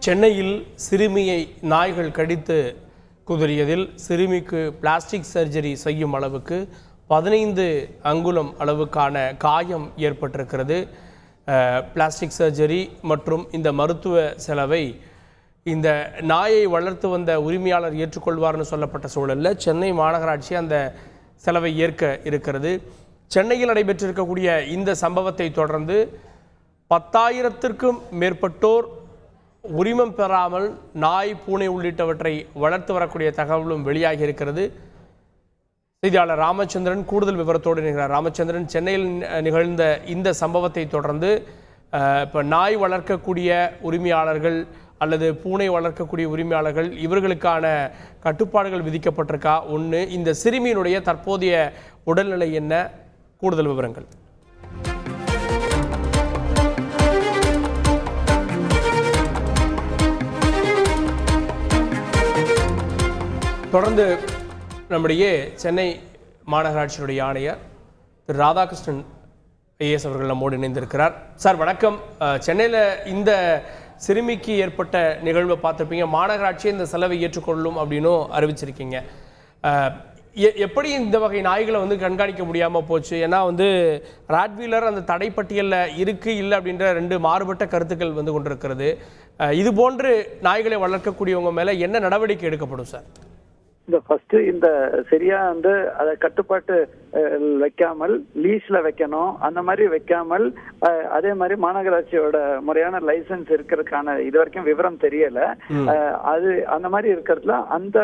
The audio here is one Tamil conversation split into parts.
சென்னையில் சிறுமியை நாய்கள் கடித்து குதறியதில் சிறுமிக்கு பிளாஸ்டிக் சர்ஜரி செய்யும் அளவுக்கு 15 அங்குலம் அளவுக்கான காயம் ஏற்பட்டிருக்கிறது. பிளாஸ்டிக் சர்ஜரி மற்றும் இந்த மருத்துவ செலவை இந்த நாயை வளர்த்து வந்த உரிமையாளர் ஏற்றுக்கொள்வார்னு சொல்லப்பட்ட சூழலில் சென்னை மாநகராட்சி அந்த செலவை ஏற்க இருக்கிறது. சென்னையில் நடைபெற்றிருக்கக்கூடிய இந்த சம்பவத்தை தொடர்ந்து 10,000த்திற்கும் மேற்பட்டோர் உரிமம் பெறாமல் நாய், பூனை உள்ளிட்டவற்றை வளர்த்து வரக்கூடிய தகவலும் வெளியாகி இருக்கிறது. செய்தியாளர் ராமச்சந்திரன் கூடுதல் விவரத்தோடு நிகழ்கிறார். ராமச்சந்திரன், சென்னையில் நிகழ்ந்த இந்த சம்பவத்தை தொடர்ந்து இப்போ நாய் வளர்க்கக்கூடிய உரிமையாளர்கள் அல்லது பூனை வளர்க்கக்கூடிய உரிமையாளர்கள் இவர்களுக்கான கட்டுப்பாடுகள் விதிக்கப்பட்டிருக்கா? ஒன்று, இந்த சிறுமியினுடைய தற்போதைய உடல்நிலை என்ன? கூடுதல் விவரங்கள். தொடர்ந்து நம்முடைய சென்னை மாநகராட்சியினுடைய ஆணையர் திரு ராதாகிருஷ்ணன் ஐஏஎஸ் அவர்கள் நம்மோடு இணைந்திருக்கிறார். சார் வணக்கம். சென்னையில் இந்த சிறுமிக்கு ஏற்பட்ட நிகழ்வை பார்த்துருப்பீங்க. மாநகராட்சி இந்த செலவை ஏற்றுக்கொள்ளும் அப்படின்னும் அறிவிச்சிருக்கீங்க. எப்படி இந்த வகை நாய்களை கண்காணிக்க முடியாமல் போச்சு? ஏன்னா ராட்வீலர் அந்த தடைப்பட்டியலில் இருக்குது இல்லை அப்படின்ற 2 மாறுபட்ட கருத்துக்கள் கொண்டிருக்கிறது. இது போன்று நாய்களை வளர்க்கக்கூடியவங்க மேலே என்ன நடவடிக்கை எடுக்கப்படும் சார்? இந்த ஃபர்ஸ்ட் இந்த சரியா அதை கட்டுப்பாட்டு வைக்காமல் லீஸ்ல வைக்கணும். அந்த மாதிரி வைக்காமல் அதே மாதிரி மாநகராட்சியோட முறையான லைசன்ஸ் இருக்கிறதுக்கான இது வரைக்கும் விவரம் தெரியல. அது அந்த மாதிரி இருக்கிறதுல அந்த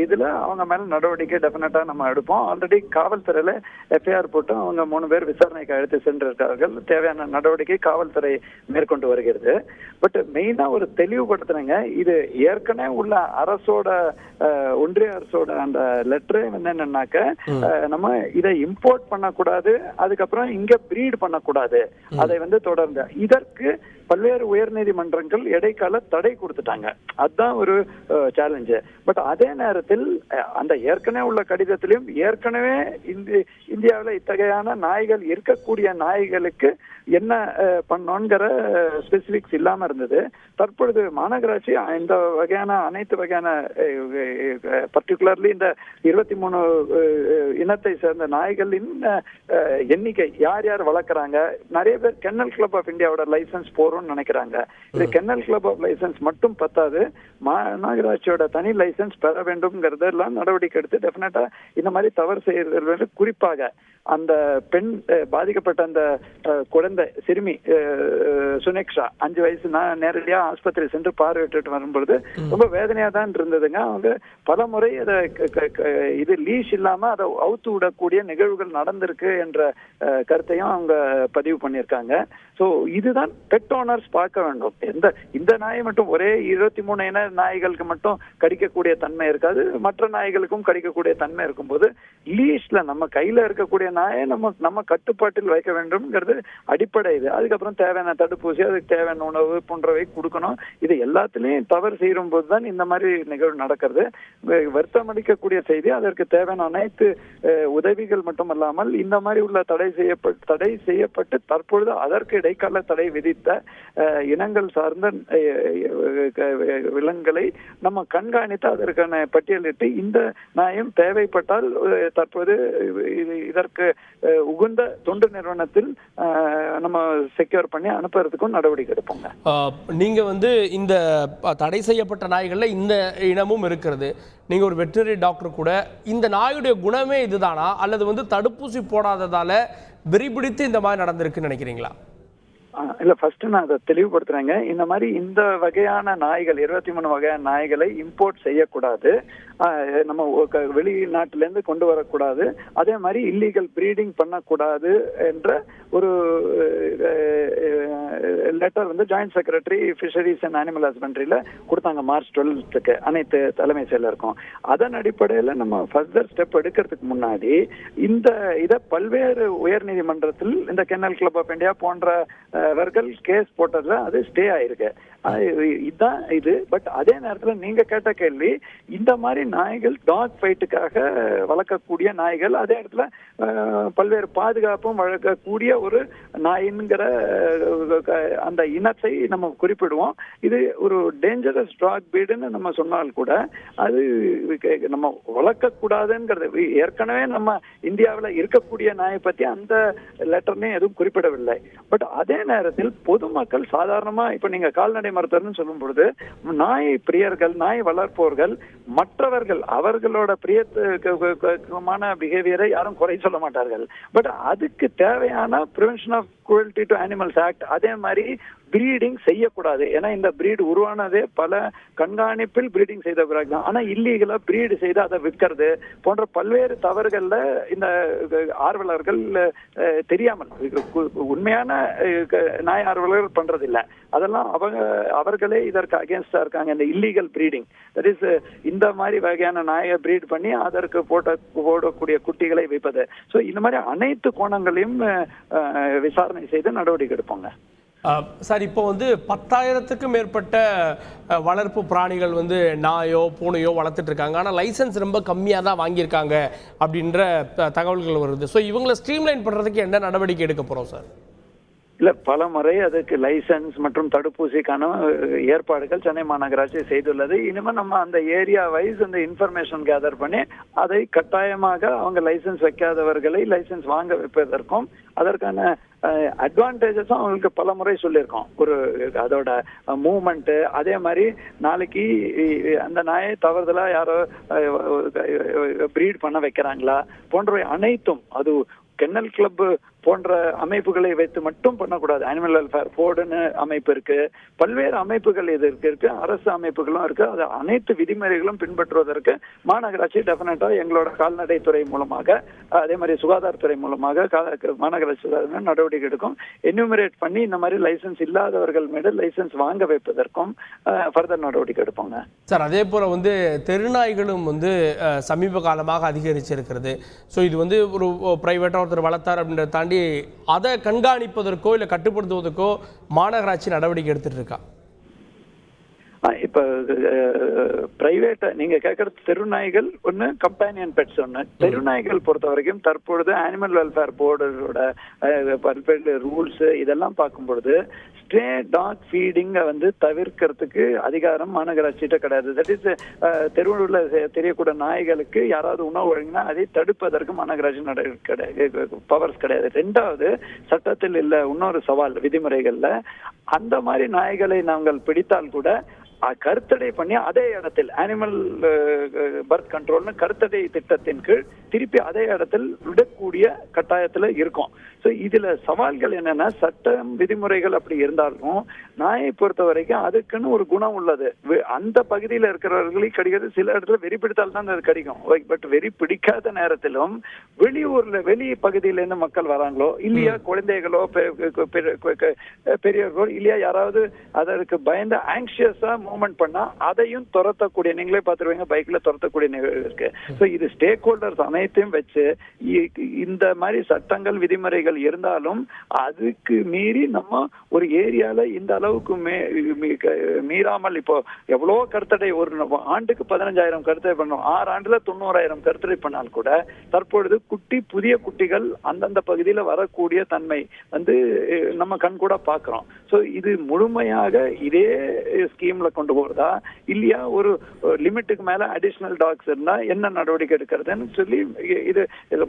இதுல அவங்க மேல நடவடிக்கை டெஃபினட்டா நம்ம எடுப்போம். ஆல்ரெடி காவல்துறையில எஃப்ஐஆர் போட்டு அவங்க 3 பேர் விசாரணைக்கு அழைத்து சென்றிருக்கார்கள். தேவையான நடவடிக்கை காவல்துறை மேற்கொண்டு வருகிறது. பட் மெயினா ஒரு தெளிவுபடுத்துறேங்க, இது ஏற்கனவே உள்ள அரசோட ஒன்றிய அரசோட அந்த லெட்டரே என்னன்னாக்க, நம்ம இதை இம்போர்ட் பண்ணக்கூடாது, அதுக்கப்புறம் இங்க பிரீட் பண்ணக்கூடாது. அதை தொடர்ந்து இதற்கு பல்வேறு உயர்நீதிமன்றங்கள் இடைக்கால தடை கொடுத்துட்டாங்க. அதுதான் ஒரு சேலஞ்சு. பட் அதே நேரத்தில் அந்த ஏற்கனவே உள்ள கடிதத்திலும் ஏற்கனவே இந்தியாவில் இத்தகையான நாய்கள் இருக்கக்கூடிய நாய்களுக்கு என்ன பண்ணோங்கிற ஸ்பெசிபிக்ஸ் இல்லாம இருந்தது. தற்பொழுது மாநகராட்சி இந்த வகையான அனைத்து வகையான பர்டிகுலர்லி இந்த 23 இனத்தை சேர்ந்த நாய்களின் எண்ணிக்கை, யார் யார் வளர்க்குறாங்க, நிறைய பேர் கென்னல் கிளப் ஆஃப் இந்தியாவோட லைசன்ஸ் போறோம்னு நினைக்கிறாங்க. இது கென்னல் கிளப் ஆஃப் லைசன்ஸ் மட்டும் பத்தாது, மாநகராட்சியோட தனி லைசன்ஸ் பெற வேண்டும்ங்கிறதெல்லாம் நடவடிக்கை எடுத்து டெஃபினட்டா இந்த மாதிரி தவறு செய்யறது. குறிப்பாக அந்த பெண் பாதிக்கப்பட்ட அந்த குழந்தை சிறுமி சுனேக்ஷா 5 வயசு, நான் நேரடியா ஆஸ்பத்திரி சென்று பார்வையிட்டு வரும்பொழுது ரொம்ப வேதனையா தான் இருந்ததுங்க. அவங்க பல முறை அதை இது லீஷ் இல்லாம அதை அவுத்து விடக்கூடிய நிகழ்வுகள் நடந்திருக்கு என்ற கருத்தையும் அவங்க பதிவு பண்ணியிருக்காங்க. ஸோ இதுதான் பெட் ஓனர்ஸ் பார்க்க வேண்டும். இந்த நாயை மட்டும் ஒரே 23 இன நாய்களுக்கு மட்டும் கடிக்கக்கூடிய தன்மை இருக்காது, மற்ற நாய்களுக்கும் கடிக்கக்கூடிய தன்மை இருக்கும்போது லீஷ்ல நம்ம கையில இருக்கக்கூடிய நாயை நம்ம கட்டுப்பாட்டில் வைக்க வேண்டும்ங்கிறது அடிப்படை. இது அதுக்கப்புறம் தேவையான தடுப்பூசி, அதுக்கு தேவையான உணவு போன்றவை கொடுக்கணும். இது எல்லாத்துலயும் தவறு செய்யும் போதுதான் இந்த மாதிரி நிகழ்வு நடக்கிறது. வருத்தம் அளிக்கக்கூடிய செய்தி. அதற்கு தேவையான அனைத்து உதவிகள் மட்டுமல்லாமல் இந்த மாதிரி உள்ள தடை செய்யப்பட்டு தற்பொழுது அதற்கு இடைக்கால தடை விதித்த இனங்கள் சார்ந்த விலங்குகளை நம்ம கண்காணித்து அதற்கான பட்டியலிட்டு இந்த நாயம் தேவைப்பட்டால் தற்போது இதற்கு உகுந்த தொண்டு நிறுவனத்தில் நம்ம செக்யூர் பண்ணி அனுப்புறதுக்கும் நடவடிக்கை எடுப்போங்க. நீங்க இந்த தடை செய்யப்பட்ட நாய்கள்ல இந்த இனமும் இருக்கிறது. நீங்க ஒரு வெட்டனரி டாக்டர் கூட, இந்த நாயுடைய குணமே இதுதானா அல்லது தடுப்பூசி போடாததால வெறிபிடித்து இந்த மாதிரி நடந்திருக்குன்னு நினைக்கிறீங்களா? இல்ல, ஃபர்ஸ்ட் நான் அதை தெளிவுபடுத்துறேங்க. இந்த மாதிரி இந்த வகையான நாய்கள் 23 வகையான நாய்களை இம்போர்ட் செய்யக்கூடாது, நம்ம வெளிநாட்டுல இருந்து கொண்டு வரக்கூடாது, அதே மாதிரி இல்லீகல் பிரீடிங் பண்ணக்கூடாது என்ற ஒரு letter joint secretary fisheries and animal ஹஸ்பண்டரியில கொடுத்தாங்க மார்ச் 12க்கு அனைத்து தலைமை செயலருக்கும். அதன் அடிப்படையில் நம்ம ஃபர்தர் ஸ்டெப் எடுக்கிறதுக்கு முன்னாடி இதை பல்வேறு உயர் நீதிமன்றத்தில் இந்த கென்னல் கிளப் ஆஃப் இந்தியா போன்றவர்கள் கேஸ் போட்டதுல அது ஸ்டே ஆயிருக்கு. இதுதான் இது. பட் அதே நேரத்துல நீங்க கேட்ட கேள்வி, இந்த மாதிரி நாய்கள் டாக் ஃபைட்டுக்காக வளர்க்கக்கூடிய நாய்கள், அதே இடத்துல பல்வேறு பாதுகாப்பும் வழங்கக்கூடிய ஒரு நாயின்கிற அந்த இனத்தை நம்ம குறிப்பிடுவோம். இது ஒரு டேஞ்சரஸ் டாக் பீடுன்னு நம்ம சொன்னால் கூட அது நம்ம வளர்க்க கூடாதுங்கிறது ஏற்கனவே நம்ம இந்தியாவில் இருக்கக்கூடிய நாயை பத்தி அந்த லெட்டர்லயும் எதுவும் குறிப்பிடவில்லை. பட் அதே நேரத்தில் பொதுமக்கள் சாதாரணமா இப்ப நீங்க கால்நடை மருத்துவர்னு சொல்லும் பொழுது நாய் பிரியர்கள், நாய் வளர்ப்பவர்கள் மற்றவர்கள் அவர்களோட பிரியமான பிஹேவியரை யாரும் குறை சொல்ல மாட்டார்கள். பட் அதுக்கு தேவையான prevention of cruelty to animals act, அதே மாதிரி பிரீடிங் செய்யக்கூடாது. ஏன்னா இந்த பிரீடு உருவானதே பல கண்காணிப்பில் பிரீடிங் செய்த பிறகுதான். ஆனா இல்லீகலா பிரீடு செய்து அதை விற்கிறது போன்ற பல்வேறு தவறுகள்ல இந்த ஆர்வலர்கள் தெரியாமல் உண்மையான நாய் ஆர்வலர்கள் பண்றதில்லை. அதெல்லாம் அவர்களே இதற்கு அகேன்ஸ்டா இருக்காங்க. இந்த இல்லீகல் பிரீடிங், தட் இஸ் இந்த மாதிரி வகையான நாயை பிரீட் பண்ணி அதற்கு போடக்கூடிய குட்டிகளை வைப்பது. ஸோ இந்த மாதிரி அனைத்து கோணங்களையும் விசாரணை செய்து நடவடிக்கை எடுப்பாங்க. சார், இப்போ வந்து 10,000க்கும் மேற்பட்ட வளர்ப்பு பிராணிகள் வந்து நாயோ பூனையோ வளர்த்துட்டு இருக்காங்க. ஆனால் லைசன்ஸ் ரொம்ப கம்மியாக தான் வாங்கியிருக்காங்க அப்படின்ற தகவல்கள் வருது. ஸோ இவங்களை ஸ்ட்ரீம்லைன் பண்ணுறதுக்கு என்ன நடவடிக்கை எடுக்க போகிறோம் சார்? இல்ல, பல முறை அதுக்கு லைசன்ஸ் மற்றும் தடுப்பூசிக்கான ஏற்பாடுகள் சென்னை மாநகராட்சி செய்துள்ளது. இனிமே நம்ம அந்த ஏரியா வைஸ் அந்த இன்ஃபர்மேஷன் கேதர் பண்ணி அதை கட்டாயமாக அவங்க லைசன்ஸ் வைக்காதவர்களை லைசன்ஸ் வாங்க வைப்பதற்கும் அதற்கான அட்வான்டேஜஸும் அவங்களுக்கு பல முறை சொல்லியிருக்கோம். ஒரு அதோட மூவ்மெண்ட், அதே மாதிரி நாளைக்கு அந்த நாயை தவறுதலா யாரோ பிரீட் பண்ண வைக்கிறாங்களா போன்ற அனைத்தும், அது கென்னல் கிளப் போன்ற அமைப்புகளை வைத்து மட்டும் பண்ணக்கூடாது. அனிமல் வெல்ஃபேர் போர்டுன்னு அமைப்பு இருக்கு, பல்வேறு அமைப்புகள் இது இருக்கு, அரசு அமைப்புகளும் இருக்கு. அது அனைத்து விதிமுறைகளும் பின்பற்றுவதற்கு மாநகராட்சி டெஃபினட்டா எங்களோட கால்நடைத்துறை மூலமாக, அதே மாதிரி சுகாதாரத்துறை மூலமாக மாநகராட்சி நடவடிக்கை எடுக்கும். என்யூமரேட் பண்ணி இந்த மாதிரி லைசன்ஸ் இல்லாதவர்கள் மீது லைசன்ஸ் வாங்க வைப்பதற்கும் ஃபர்தர் நடவடிக்கை எடுப்பாங்க. சார், அதே போல வந்து தெருநாய்களும் வந்து சமீப காலமாக அதிகரிச்சிருக்கிறது. ஸோ இது வந்து ஒரு பிரைவேட்டாக ஒருத்தர் வளர்த்தார் அப்படின்றத தாண்டி அதை கண்காணிப்பதற்கோ இல்லை கட்டுப்படுத்துவதற்கோ மாநகராட்சி நடவடிக்கை எடுத்துட்டு இருக்கா? இப்ப பிரைவேட் நீங்க கேட்கறது தெருநாய்கள் ஒண்ணு, கம்பேனியன் பெட்ஸ் ஒண்ணு. தெருநாய்கள் பொறுத்த வரைக்கும் தற்பொழுது அனிமல் வெல்ஃபேர் போர்டோட பல்வேறு ரூல்ஸ் இதெல்லாம் பார்க்கும் பொழுது ஸ்ட்ரே டாக் ஃபீடிங்க வந்து தவிர்க்கிறதுக்கு அதிகாரம் மாநகராட்சிகிட்ட கிடையாது. தட் இஸ் தெருவுல தெரியக்கூடிய நாய்களுக்கு யாராவது உணவு வழங்கினா அதை தடுப்பதற்கு மாநகராட்சி பவர்ஸ் கிடையாது. ரெண்டாவது, சட்டத்தில் இல்ல இன்னொரு சவால் விதிமுறைகள்ல, அந்த மாதிரி நாய்களை நாங்கள் பிடித்தால் கூட கருத்தடை பண்ணி அதே இடத்தில் அனிமல் பர்த் கண்ட்ரோல்னு கருத்தடை திட்டத்தின் கீழ் திருப்பி அதே இடத்தில் விடக்கூடிய கட்டாயத்துல இருக்கும். ஸோ இதுல சவால்கள் என்னன்னா, சட்டம் விதிமுறைகள் அப்படி இருந்தாலும் நாயை பொறுத்த வரைக்கும் அதுக்குன்னு ஒரு குணம் உள்ளது. அந்த பகுதியில் இருக்கிறவர்களே கிடைக்கிறது. சில இடத்துல வெறி பிடித்தால் தான் அது கிடைக்கும். பட் வெறி பிடிக்காத நேரத்திலும் வெளியூர்ல வெளி பகுதியில இருந்து மக்கள் வராங்களோ இல்லையா, குழந்தைகளோ பெரியவர்களோ இல்லையா, யாராவது அதற்கு பயந்து ஆங்ஷியஸா மூவ்மெண்ட் பண்ணா அதையும் துரத்தக்கூடிய, நீங்களே பார்த்துருவீங்க பைக்ல துரத்தக்கூடிய நிகழ்வு இருக்கு. ஸோ இது ஸ்டேக் ஹோல்டர்ஸ் அனைத்தையும் வச்சு இந்த மாதிரி சட்டங்கள் விதிமுறைகள் இருந்தாலும் அதுக்கு மீறி நம்ம ஒரு ஏரியால இந்த அளவுக்கு மீறாமல், இப்போ எவ்வளவோ கருத்தடை, ஒரு ஆண்டுக்கு 15,000 கருத்தடை பண்ணோம், 6 ஆண்டுல 90,000 கருத்தடை பண்ணால் கூட தற்பொழுது புதிய குட்டிகள் அந்தந்த பகுதியில வரக்கூடிய தன்மை வந்து நம்ம கண் கூட பாக்குறோம். ஸோ இது முழுமையாக இதே ஸ்கீம்ல கொண்டு போறதா இல்லையா, ஒரு லிமிட்டுக்கு மேல அடிஷனல் டாக்ஸ் இருந்தா என்ன நடவடிக்கை எடுக்கிறதுன்னு சொல்லி இது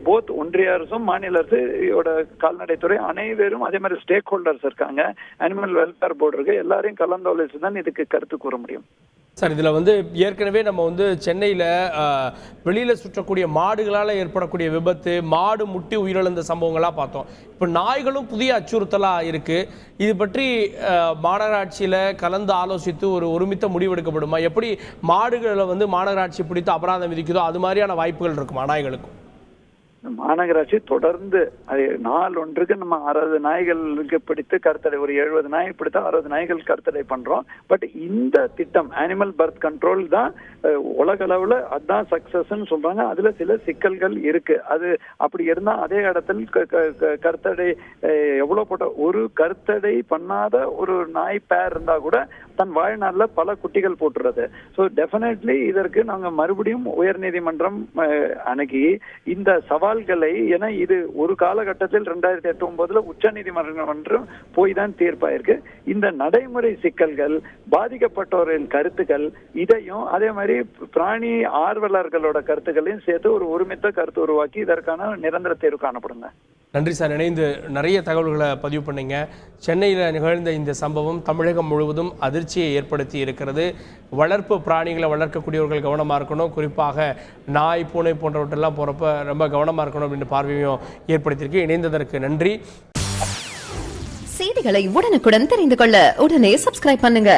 போத் ஒன்றிய அரசும் மாநில அரசோட கால்நடைத்துறை அனைவரும், அதே மாதிரி ஸ்டேக் ஹோல்டர்ஸ் இருக்காங்க, அனிமல் வெல்ஃபேர் போர்டு இருக்கு, எல்லாரையும் கலந்தாலோசித்து தான் இதுக்கு கருத்து கூற முடியும். சார், இதில் வந்து ஏற்கனவே நம்ம வந்து சென்னையில் வெளியில் சுற்றக்கூடிய மாடுகளால் ஏற்படக்கூடிய விபத்து, மாடு முட்டி உயிரிழந்த சம்பவங்களாக பார்த்தோம். இப்போ நாய்களும் புதிய அச்சுறுத்தலாக இருக்குது. இது பற்றி மாநகராட்சியில் கலந்து ஆலோசித்து ஒரு ஒருமித்த முடிவெடுக்கப்படுமா? எப்படி மாடுகளை வந்து மாநகராட்சி பிடித்து அபராதம் விதிக்குதோ அது மாதிரியான வாய்ப்புகள் இருக்குமா நாய்களுக்கும்? மாநகராட்சி தொடர்ந்து நாள் ஒன்றுக்கு நம்ம 60 நாய்களுக்கு பிடித்து கருத்தடை, ஒரு 70 நாய் பிடித்து 60 நாய்கள் கருத்தடை பண்றோம். பட் இந்த திட்டம் அனிமல் பர்த் கண்ட்ரோல் தான் உலக அளவுல அதான் சக்சஸ்ன்னு சொல்றாங்க. அதுல சில சிக்கல்கள் இருக்கு. அது அப்படி இருந்தா அதே இடத்தில் கருத்தடை எவ்வளவு போட்ட, ஒரு கருத்தடை பண்ணாத ஒரு நாய் பேர் இருந்தா கூட தன் வாழ்நாள்ல பல குட்டிகள் போட்டுறது. ஸோ டெஃபினெட்லி இதற்கு நாங்க மறுபடியும் உயர்நீதிமன்றம் அணுகி இந்த சவால்களை, ஏன்னா இது ஒரு காலகட்டத்தில் 2008-9 உச்ச நீதிமன்றம் போய் தான் தீர்ப்பாயிருக்கு. இந்த நடைமுறை சிக்கல்கள், பாதிக்கப்பட்டோரின் கருத்துக்கள், இதையும் அதே மாதிரி பிராணி ஆர்வலர்களோட கருத்துக்களையும் சேர்த்து ஒரு ஒருமித்த கருத்து உருவாக்கி இதற்கான நிரந்தர தேர்வு காணப்படுங்க. நன்றி சார். இணைந்து நிறைய தகவல்களை பதிவு பண்ணீங்க. சென்னையில் நிகழ்ந்த இந்த சம்பவம் தமிழகம் முழுவதும் அதிர்ச்சியை ஏற்படுத்தி இருக்கிறது. வளர்ப்பு பிராணிகளை வளர்க்கக்கூடியவர்கள் கவனமாக இருக்கணும். குறிப்பாக நாய், பூனை போன்றவற்றெல்லாம் போகிறப்ப ரொம்ப கவனமாக இருக்கணும் அப்படின்னு பார்வையும் ஏற்படுத்தியிருக்கு. இணைந்ததற்கு நன்றி. செய்திகளை உடனுக்குடன் தெரிந்து கொள்ள உடனே சப்ஸ்கிரைப் பண்ணுங்க.